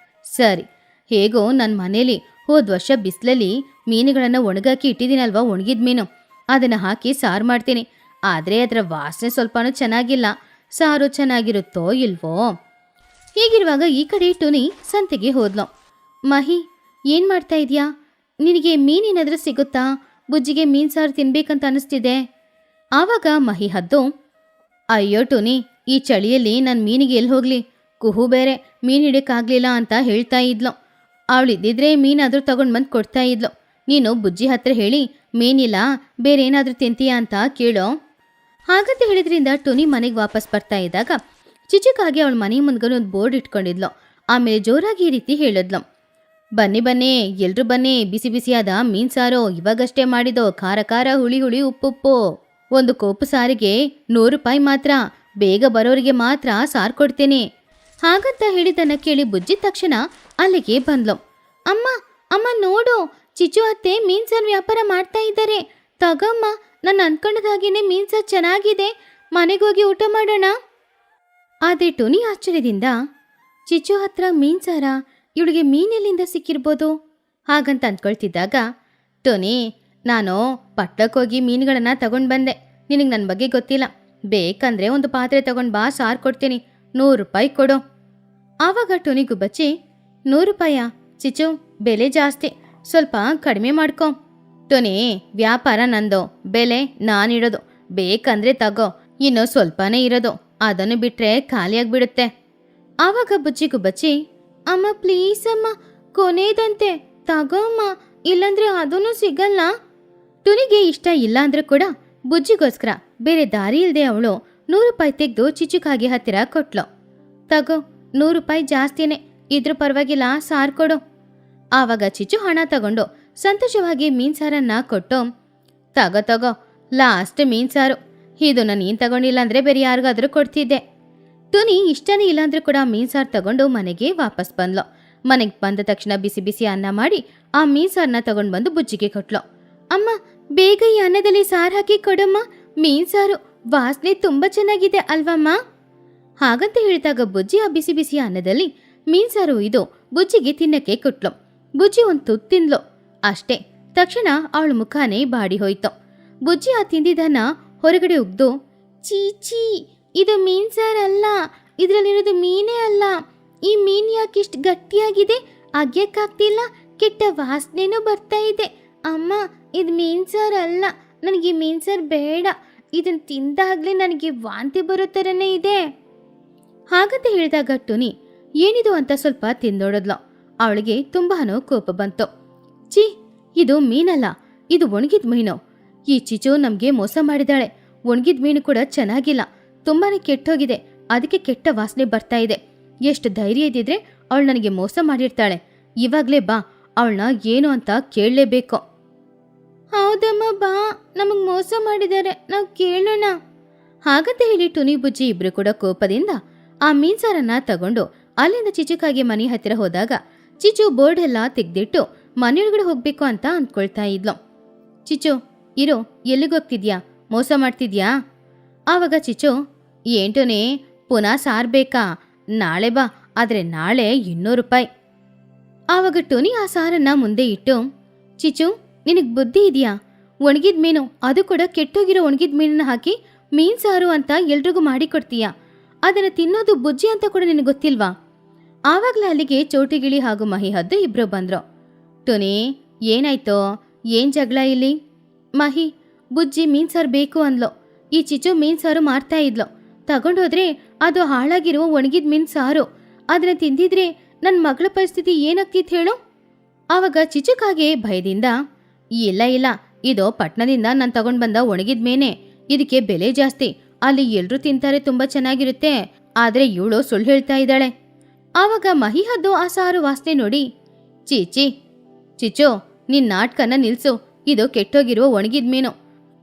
ಸರಿ, ಹೇಗೋ ನನ್ನ ಮನೇಲಿ ಹೋದ ವರ್ಷ ಬಿಸಿಲಲ್ಲಿ ಮೀನುಗಳನ್ನು ಒಣಗಾಕಿ ಇಟ್ಟಿದ್ದೀನಲ್ವಾ, ಒಣಗಿದ ಮೀನು, ಅದನ್ನು ಹಾಕಿ ಸಾರು ಮಾಡ್ತೀನಿ. ಆದರೆ ಅದರ ವಾಸನೆ ಸ್ವಲ್ಪನೂ ಚೆನ್ನಾಗಿಲ್ಲ. ಸಾರು ಚೆನ್ನಾಗಿರುತ್ತೋ ಇಲ್ವೋ? ಹೀಗಿರುವಾಗ ಈ ಕಡೆ ಟುನಿ ಸಂತೆಗೆ ಹೋದ್ಲು. ಮಹಿ, ಏನು ಮಾಡ್ತಾ ಇದೀಯಾ? ನಿನಗೆ ಮೀನೇನಾದ್ರೂ ಸಿಗುತ್ತಾ? ಬುಜ್ಜಿಗೆ ಮೀನ್ ಸಾರು ತಿನ್ಬೇಕಂತ ಅನಿಸ್ತಿದೆ. ಆವಾಗ ಮಹಿ ಹದ್ದು, ಅಯ್ಯೋ ಟುನಿ, ಈ ಚಳಿಯಲ್ಲಿ ನನ್ನ ಮೀನಿಗೆ ಎಲ್ಲಿ ಹೋಗ್ಲಿ? ಕುಹು ಬೇರೆ ಮೀನು ಹಿಡಿಯೋಕ್ಕಾಗಲಿಲ್ಲ ಅಂತ ಹೇಳ್ತಾ ಇದ್ಲು. ಅವಳಿದ್ದಿದ್ರೆ ಮೀನಾದರೂ ತಗೊಂಡು ಬಂದು ಕೊಡ್ತಾ ಇದ್ಲು. ನೀನು ಬುಜ್ಜಿ ಹತ್ರ ಹೇಳಿ ಮೀನಿಲ್ಲ, ಬೇರೆ ಏನಾದರೂ ತಿಂತೀಯಾ ಅಂತ ಕೇಳೋ. ಹಾಗಂತ ಹೇಳಿದ್ರಿಂದ ಟುನಿ ಮನೆಗೆ ವಾಪಸ್ ಬರ್ತಾ ಇದ್ದಾಗ ಚಿಚುಕಾಗಿ ಅವಳ ಮನೆ ಮುಂದ್ಗಡೆ ಒಂದು ಬೋರ್ಡ್ ಇಟ್ಕೊಂಡಿದ್ಲು. ಆಮೇಲೆ ಜೋರಾಗಿ ಈ ರೀತಿ ಹೇಳಿದ್ಲು, ಬನ್ನಿ ಬನ್ನಿ, ಎಲ್ರು ಬನ್ನಿ, ಬಿಸಿ ಬಿಸಿಯಾದ ಮೀನ್ ಸಾರು ಇವಾಗಷ್ಟೇ ಮಾಡಿದೋ, ಖಾರ ಖಾರ ಹುಳಿ ಹುಳಿ ಉಪ್ಪುಪ್ಪು. ಒಂದು ಕೋಪು ಸಾರಿಗೆ 100 ರೂಪಾಯಿ ಮಾತ್ರ, ಬೇಗ ಬರೋರಿಗೆ ಮಾತ್ರ ಸಾರು ಕೊಡ್ತೀನಿ. ಹಾಗಂತ ಹೇಳಿದ್ದನ್ನ ಕೇಳಿ ಬುಜ್ಜಿ ತಕ್ಷಣ ಅಲ್ಲಿಗೆ ಬಂದ್ಲು. ಅಮ್ಮ, ಅಮ್ಮ ನೋಡು, ಚಿಚು ಅತ್ತೆ ಮೀನ್ ಸಾರು ವ್ಯಾಪಾರ ಮಾಡ್ತಾ ಇದ್ದಾರೆ. ತಗಮ್ಮ, ನಾನು ಅನ್ಕೊಂಡದಾಗೇನೆ ಮೀನ್ ಸಾರು ಚೆನ್ನಾಗಿದೆ, ಮನೆಗೋಗಿ ಊಟ ಮಾಡೋಣ. ಆದರೆ ಟುನಿ ಆಶ್ಚರ್ಯದಿಂದ, ಚಿಚು ಹತ್ರ ಮೀನ್ ಸಾರ? ಇವಳಿಗೆ ಮೀನೆಲ್ಲಿಂದ ಸಿಕ್ಕಿರ್ಬೋದು? ಹಾಗಂತ ಅಂದ್ಕೊಳ್ತಿದ್ದಾಗ, ಟುನಿ, ನಾನು ಪಟ್ಟಕ್ಕೋಗಿ ಮೀನುಗಳನ್ನು ತಗೊಂಡು ಬಂದೆ. ನಿನಗೆ ನನ್ನ ಬಗ್ಗೆ ಗೊತ್ತಿಲ್ಲ. ಬೇಕಂದ್ರೆ ಒಂದು ಪಾತ್ರೆ ತಗೊಂಡು ಬಾ, ಸಾರು ಕೊಡ್ತೀನಿ, 100 ರೂಪಾಯಿ ಕೊಡು. ಆವಾಗ ಟುನಿ ಗುಬ್ಬಚ್ಚಿ, 100 ರೂಪಾಯಾ? ಚಿಚು, ಬೆಲೆ ಜಾಸ್ತಿ, ಸ್ವಲ್ಪ ಕಡಿಮೆ ಮಾಡ್ಕೊ. ಟುನಿ, ವ್ಯಾಪಾರ ನಂದು, ಬೆಲೆ ನಾನಿಡೋದು. ಬೇಕಂದ್ರೆ ತಗೋ, ಇನ್ನೂ ಸ್ವಲ್ಪನೇ ಇರೋದು, ಅದನ್ನು ಬಿಟ್ರೆ ಖಾಲಿಯಾಗ್ಬಿಡುತ್ತೆ. ಆವಾಗ ಬುಜ್ಜಿ ಗುಬ್ಬಚ್ಚಿ, ಅಮ್ಮ ಪ್ಲೀಸ್ ಅಮ್ಮ, ಕೊನೆದಂತೆ ತಗೋ ಅಮ್ಮ, ಇಲ್ಲಂದ್ರೆ ಅದೂ ಸಿಗಲ್ಲ. ಟುನಿಗೆ ಇಷ್ಟ ಇಲ್ಲ ಅಂದ್ರೆ ಕೂಡ ಬುಜ್ಜಿಗೋಸ್ಕರ ಬೇರೆ ದಾರಿ ಇಲ್ಲದೆ ಅವಳು 100 ರೂಪಾಯಿ ತೆಗೆದು ಚಿಚುಕಾಗಿ ಹತ್ತಿರ ಕೊಟ್ಲು. ತಗೋ, 100 ರೂಪಾಯಿ ಜಾಸ್ತಿನೇ ಇದ್ರೂ ಪರವಾಗಿಲ್ಲ, ಸಾರು ಕೊಡು. ಆವಾಗ ಚಿಚು ಹಣ ತಗೊಂಡು ಸಂತೋಷವಾಗಿ ಮೀನ್ ಸಾರನ್ನ ಕೊಟ್ಟು, ತಗೋ ತಗೋ, ಲಾಸ್ಟ್ ಮೀನ್ ಸಾರು, ಇದನ್ನ ನೀನು ತಗೊಂಡಿಲ್ಲ ಅಂದ್ರೆ ಬೇರೆ ಯಾರಿಗಾದ್ರೂ ಕೊಡ್ತಿದ್ದೆ. ಟುನಿ ಇಷ್ಟನೇ ಇಲ್ಲಾಂದ್ರೆ ಕೂಡ ಮೀನ್ ಸಾರು ತಗೊಂಡು ಮನೆಗೆ ವಾಪಸ್ ಬಂದ್ಲು. ಮನೆಗೆ ಬಂದ ತಕ್ಷಣ ಬಿಸಿ ಬಿಸಿ ಅನ್ನ ಮಾಡಿ ಆ ಮೀನ್ ಸಾರನ್ನ ತಗೊಂಡು ಬಂದು ಬುಜ್ಜಿಗೆ ಕೊಟ್ಲು. ಅಮ್ಮ, ಬೇಗ ಈ ಅನ್ನದಲ್ಲಿ ಸಾರು ಹಾಕಿ ಕೊಡಮ್ಮ, ಮೀನ್ ಸಾರು ವಾಸನೆ ತುಂಬಾ ಚೆನ್ನಾಗಿದೆ ಅಲ್ವಮ್ಮ? ಹಾಗಂತ ಹೇಳಿದಾಗ ಬುಜ್ಜಿ ಆ ಬಿಸಿ ಬಿಸಿ ಅನ್ನದಲ್ಲಿ ಮೀನ್ ಸಾರು ಇದು ಬುಜ್ಜಿಗೆ ತಿನ್ನಕ್ಕೆ ಕೊಟ್ಲು. ಬುಜ್ಜಿ ಒಂದು ತುತ್ತು ತಿಂದ್ಲು ಅಷ್ಟೇ. ತಕ್ಷಣ ಅವಳ ಮುಖಾನೇ ಬಾಡಿ ಹೋಯ್ತು. ಬುಜ್ಜಿ ಆ ತಿಂದಿದ್ದನ್ನ ಹೊರಗಡೆ ಉಗ್ದು, ಚೀಚಿ, ಇದು ಮೀನ್ ಸಾರಲ್ಲ, ಇದರಲ್ಲಿರೋದು ಮೀನೇ ಅಲ್ಲ. ಈ ಮೀನ್ ಯಾಕಿಷ್ಟು ಗಟ್ಟಿಯಾಗಿದೆ, ಅಗ್ಯಕ್ಕಾಗ್ತಿಲ್ಲ, ಕೆಟ್ಟ ವಾಸನೆನೂ ಬರ್ತಾ ಇದೆ. ಅಮ್ಮ, ಇದು ಮೀನ್ ಸಾರಲ್ಲ, ನನಗೆ ಮೀನ್ ಸಾರು ಬೇಡ, ಇದನ್ನ ತಿಂದಾಗ್ಲೇ ನನಗೆ ವಾಂತಿ ಬರೋ ಥರನೇ ಇದೆ. ಹಾಗಂತ ಹೇಳಿದಾಗ ಟುನಿ ಏನಿದು ಅಂತ ಸ್ವಲ್ಪ ತಿಂದೋಡದ್ಲು. ಅವಳಿಗೆ ತುಂಬಾನೋ ಕೋಪ ಬಂತು. ಛೀ, ಇದು ಮೀನಲ್ಲ, ಇದು ಒಣಗಿದ ಮೀನು. ಈ ಚಿಚು ನಮಗೆ ಮೋಸ ಮಾಡಿದಾಳೆ. ಒಣಗಿದ ಮೀನು ಕೂಡ ಚೆನ್ನಾಗಿಲ್ಲ, ತುಂಬಾನೇ ಕೆಟ್ಟೋಗಿದೆ, ಅದಕ್ಕೆ ಕೆಟ್ಟ ವಾಸನೆ ಬರ್ತಾ ಇದೆ. ಎಷ್ಟು ಧೈರ್ಯ ಇದ್ದಿದ್ರೆ ಅವಳು ನನಗೆ ಮೋಸ ಮಾಡಿರ್ತಾಳೆ. ಇವಾಗ್ಲೇ ಬಾ, ಅವಳನ್ನ ಏನು ಅಂತ ಕೇಳಲೇಬೇಕು. ಹೌದಮ್ಮ, ಬಾ, ನಮಗ್ ಮೋಸ ಮಾಡಿದ್ದಾರೆ, ನಾವು ಕೇಳೋಣ. ಹಾಗಂತ ಹೇಳಿ ಟುನಿ ಬುಜ್ಜಿ ಇಬ್ರು ಕೂಡ ಕೋಪದಿಂದ ಆ ಮೀನ್ಸಾರನ್ನ ತಗೊಂಡು ಅಲ್ಲಿಂದ ಚಿಚುಕಾಗೆ ಮನೆ ಹತ್ತಿರ ಹೋದಾಗ ಚಿಚು ಬೋರ್ಡ್ ಎಲ್ಲ ತೆಗ್ದಿಟ್ಟು ಮನೆಯೊಳಗಡೆ ಹೋಗ್ಬೇಕು ಅಂತ ಅಂದ್ಕೊಳ್ತಾ ಇದ್ಲು. ಚಿಚು, ಇರೋ, ಎಲ್ಲಿಗೋಗ್ತಿದ್ಯಾ? ಮೋಸ ಮಾಡ್ತಿದ್ಯಾ? ಆವಾಗ ಚಿಚು, ಏಂಟುನೇ, ಪುನಃ ಸಾರ್ಬೇಕಾ? ನಾಳೆ ಬಾ, ಆದ್ರೆ ನಾಳೆ 200 ರೂಪಾಯಿ. ಆವಾಗ ಟೋನಿ ಆ ಸಾರನ್ನ ಮುಂದೆ ಇಟ್ಟು, ಚಿಚು, ನಿನಗ್ ಬುದ್ಧಿ ಇದೆಯಾ? ಒಣಗಿದ ಮೀನು, ಅದು ಕೂಡ ಕೆಟ್ಟೋಗಿರೋ ಒಣಗಿದ ಮೀನನ್ನ ಹಾಕಿ ಮೀನ್ ಸಾರು ಅಂತ ಎಲ್ರಿಗೂ ಮಾಡಿಕೊಡ್ತೀಯ. ಅದನ್ನ ತಿನ್ನೋದು ಬುಜ್ಜಿ ಅಂತ ಕೂಡ ನಿನಗೆ ಗೊತ್ತಿಲ್ವಾ? ಆವಾಗ್ಲೇ ಅಲ್ಲಿಗೆ ಚೋಟಿಗಿಳಿ ಹಾಗೂ ಮಹಿ ಹದ್ದು ಇಬ್ರು ಬಂದ್ರು. ಟೋನಿ, ಏನಾಯ್ತೋ? ಏನ್ ಜಗಳ ಇಲ್ಲಿ? ಮಹಿ, ಬುಜ್ಜಿ ಮೀನ್ ಸಾರು ಬೇಕು ಅಂದ್ಲು. ಈ ಚಿಚು ಮೀನ್ ಸಾರು ಮಾರ್ತಾ ಇದ್ಲು. ತಗೊಂಡೋದ್ರೆ ಅದು ಹಾಳಾಗಿರೋ ಒಣಗಿದ ಮೀನ್ ಸಾರು. ಅದನ್ನ ತಿಂದಿದ್ರೆ ನನ್ನ ಮಗಳ ಪರಿಸ್ಥಿತಿ ಏನಾಗ್ತಿತ್ತು ಹೇಳು? ಆವಾಗ ಚಿಚುಕಾಗೆ ಭಯದಿಂದ, ಇಲ್ಲ, ಇದು ಪಟ್ನದಿಂದ ನಾನು ತಗೊಂಡ್ ಬಂದ ಒಣಗಿದ ಮೇನೆ. ಇದಕ್ಕೆ ಬೆಲೆ ಜಾಸ್ತಿ, ಅಲ್ಲಿ ಎಲ್ರೂ ತಿಂತಾರೆ, ತುಂಬಾ ಚೆನ್ನಾಗಿರುತ್ತೆ. ಆದ್ರೆ ಇವಳು ಸುಳ್ಳು ಹೇಳ್ತಾ ಇದ್ದಾಳೆ. ಆವಾಗ ಮಹಿ ಹದ್ದು ಆ ಸಾರು ವಾಸನೆ ನೋಡಿ, ಚಿಚು, ನಿನ್ ನಾಟ್ಕನ್ನ ನಿಲ್ಸು. ಇದು ಕೆಟ್ಟೋಗಿರುವ ಒಣಗಿದ ಮೀನು.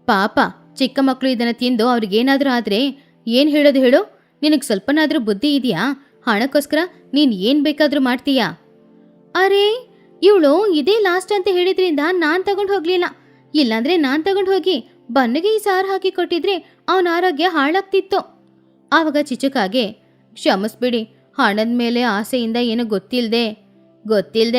ಪಾಪ ಚಿಕ್ಕ ಮಕ್ಕಳು ಇದನ್ನ ತಿಂದು ಅವ್ರಿಗೇನಾದ್ರೂ ಆದ್ರೆ ಏನ್ ಹೇಳೋದು ಹೇಳು? ನಿನಗ್ ಸ್ವಲ್ಪನಾದ್ರೂ ಬುದ್ಧಿ ಇದೆಯಾ? ಹಣಕ್ಕೋಸ್ಕರ ನೀನ್ ಏನ್ ಬೇಕಾದ್ರೂ ಮಾಡ್ತೀಯಾ? ಅರೇ, ಇವಳು ಇದೇ ಲಾಸ್ಟ್ ಅಂತ ಹೇಳಿದ್ರಿಂದ ನಾನ್ ತಗೊಂಡ್ ಹೋಗ್ಲಿಲ್ಲ. ಇಲ್ಲಾಂದ್ರೆ ನಾನ್ ತಗೊಂಡ್ ಹೋಗಿ ಬನ್ನಿಗೆ ಈ ಸಾರು ಹಾಕಿ ಕೊಟ್ಟಿದ್ರೆ ಅವನ ಆರೋಗ್ಯ ಹಾಳಾಗ್ತಿತ್ತು. ಆವಾಗ ಚಿಚುಕಾಗೆ, ಕ್ಷಮಿಸ್ಬಿಡಿ, ಹಣದ ಮೇಲೆ ಆಸೆಯಿಂದ ಏನು ಗೊತ್ತಿಲ್ದೆ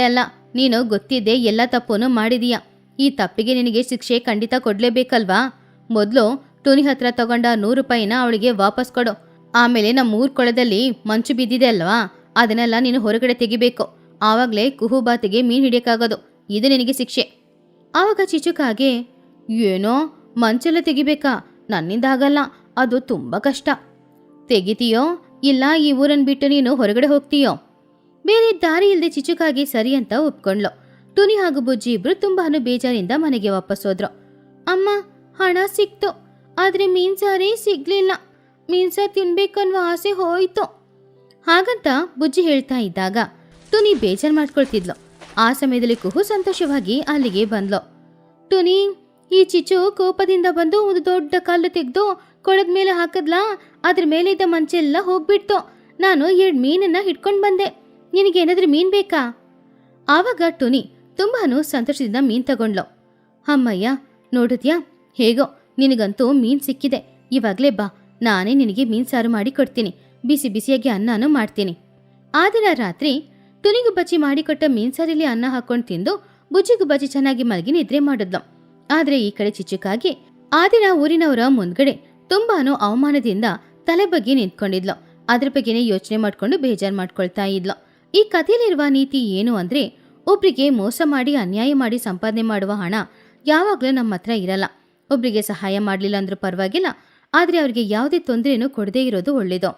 ಅಲ್ಲ, ನೀನು ಗೊತ್ತಿದ್ದೆ ಎಲ್ಲ ತಪ್ಪನ್ನು ಮಾಡಿದೀಯ. ಈ ತಪ್ಪಿಗೆ ನಿನಗೆ ಶಿಕ್ಷೆ ಖಂಡಿತ ಕೊಡ್ಲೇಬೇಕಲ್ವಾ? ಮೊದಲು ಟೋನಿ ಹತ್ರ ತಗೊಂಡ 100 ರೂಪಾಯಿನ ಅವಳಿಗೆ ವಾಪಸ್ ಕೊಡು. ಆಮೇಲೆ ನಮ್ಮ ಊರ್ ಕೊಳದಲ್ಲಿ ಮಂಚು ಬಿದ್ದಿದೆ ಅಲ್ವಾ, ಅದನ್ನೆಲ್ಲ ನೀನು ಹೊರಗಡೆ ತೆಗಿಬೇಕು. ಆವಾಗಲೇ ಕುಹುಬಾತಿಗೆ ಮೀನು ಹಿಡಿಯಕ್ಕಾಗೋದು. ಇದು ನಿನಗೆ ಶಿಕ್ಷೆ. ಆವಾಗ ಚಿಚುಕಾಗೆ, ಏನೋ ಮಂಚೆಲ್ಲ ತೆಗಿಬೇಕಾ? ನನ್ನಿಂದ ಆಗಲ್ಲ, ಅದು ತುಂಬಾ ಕಷ್ಟ. ತೆಗಿತೀಯೋ ಇಲ್ಲ ಈ ಊರನ್ ಬಿಟ್ಟು ನೀನು ಹೊರಗಡೆ ಹೋಗ್ತೀಯೋ? ಬೇರೆ ದಾರಿ ಇಲ್ಲದೆ ಚಿಚುಕಾಗೆ ಸರಿ ಅಂತ ಒಪ್ಕೊಂಡ್ಲು. ಟುನಿ ಹಾಗೂ ಬುಜ್ಜಿ ಇಬ್ರು ತುಂಬಾನು ಬೇಜಾರಿಂದ ಮನೆಗೆ ವಾಪಸ್ ಹೋದ್ರು. ಅಮ್ಮ, ಹಣ ಸಿಕ್ತು, ಆದ್ರೆ ಮೀನ್ ಸಾರೇ ಸಿಗ್ಲಿಲ್ಲ. ಮೀನ್ ಸಾರು ತಿನ್ಬೇಕನ್ನುವ ಆಸೆ ಹೋಯ್ತು. ಹಾಗಂತ ಬುಜ್ಜಿ ಹೇಳ್ತಾ ಇದ್ದಾಗ ಟುನಿ ಬೇಜಾರ್ ಮಾಡ್ಕೊಳ್ತಿದ್ಲು. ಆ ಸಮಯದಲ್ಲಿ ಕುಹು ಸಂತೋಷವಾಗಿ ಅಲ್ಲಿಗೆ ಬಂದ್ಲು. ಟುನಿ, ಈ ಚಿಚು ಕೋಪದಿಂದ ಬಂದು ಒಂದು ದೊಡ್ಡ ಕಲ್ಲು ತೆಗೆದು ಕೊಳದ ಮೇಲೆ ಹಾಕದ್ಲಾ, ಅದ್ರ ಮೇಲೆ ಇದ್ದ ಮಂಚೆಲ್ಲ ಹೋಗ್ಬಿಡ್ತು. ನಾನು 2 ಮೀನನ್ನ ಹಿಡ್ಕೊಂಡ್ ಬಂದೆ. ನಿನಗೇನಾದ್ರೂ ಮೀನ್ ಬೇಕಾ? ಆವಾಗ ಟುನಿ ತುಂಬಾನು ಸಂತೋಷದಿಂದ ಮೀನ್ ತಗೊಂಡ್ಲು. ಅಮ್ಮಯ್ಯ, ನೋಡಿದ್ಯಾ, ಹೇಗೋ ನಿನಗಂತೂ ಮೀನ್ ಸಿಕ್ಕಿದೆ. ಇವಾಗ್ಲೇ ಬಾ, ನಾನೇ ನಿನಗೆ ಮೀನ್ ಸಾರು ಮಾಡಿ ಕೊಡ್ತೀನಿ. ಬಿಸಿ ಬಿಸಿಯಾಗಿ ಅನ್ನನೂ ಮಾಡ್ತೀನಿ. ಆ ದಿನ ರಾತ್ರಿ ಟುನಿಗೂ ಬಚ್ಚಿ ಮಾಡಿಕೊಟ್ಟ ಮೀನ್ ಸಾರಿಲಿ ಅನ್ನ ಹಾಕೊಂಡು ತಿಂದು ಬುಜ್ಜಿಗೂ ಬಚ್ಚಿ ಚೆನ್ನಾಗಿ ಮಲಗಿ ನಿದ್ರೆ ಮಾಡಿದ್ಲು. ಆದ್ರೆ ಈ ಕಡೆ ಚಿಚುಕಾಗಿ ಆ ದಿನ ಊರಿನವರ ಮುಂದ್ಗಡೆ ತುಂಬಾನು ಅವಮಾನದಿಂದ ತಲೆ ಬಗ್ಗೆ ನಿಂತ್ಕೊಂಡಿದ್ಲು. ಅದ್ರ ಬಗ್ಗೆನೇ ಯೋಚನೆ ಮಾಡ್ಕೊಂಡು ಬೇಜಾರ್ ಮಾಡ್ಕೊಳ್ತಾ ಇದ್ಲು. ಈ ಕಥೆಯಲ್ಲಿರುವ ನೀತಿ ಏನು ಅಂದ್ರೆ, ಒಬ್ರಿಗೆ ಮೋಸ ಮಾಡಿ ಅನ್ಯಾಯ ಮಾಡಿ ಸಂಪಾದನೆ ಮಾಡುವ ಹಣ ಯಾವಾಗ್ಲೂ ನಮ್ಮ ಹತ್ರ ಇರಲ್ಲ. ಒಬ್ರಿಗೆ ಸಹಾಯ ಮಾಡ್ಲಿಲ್ಲ ಅಂದ್ರೂ ಪರವಾಗಿಲ್ಲ, ಆದ್ರೆ ಅವ್ರಿಗೆ ಯಾವುದೇ ತೊಂದರೆನೂ ಕೊಡದೇ ಇರೋದು ಒಳ್ಳೇದು.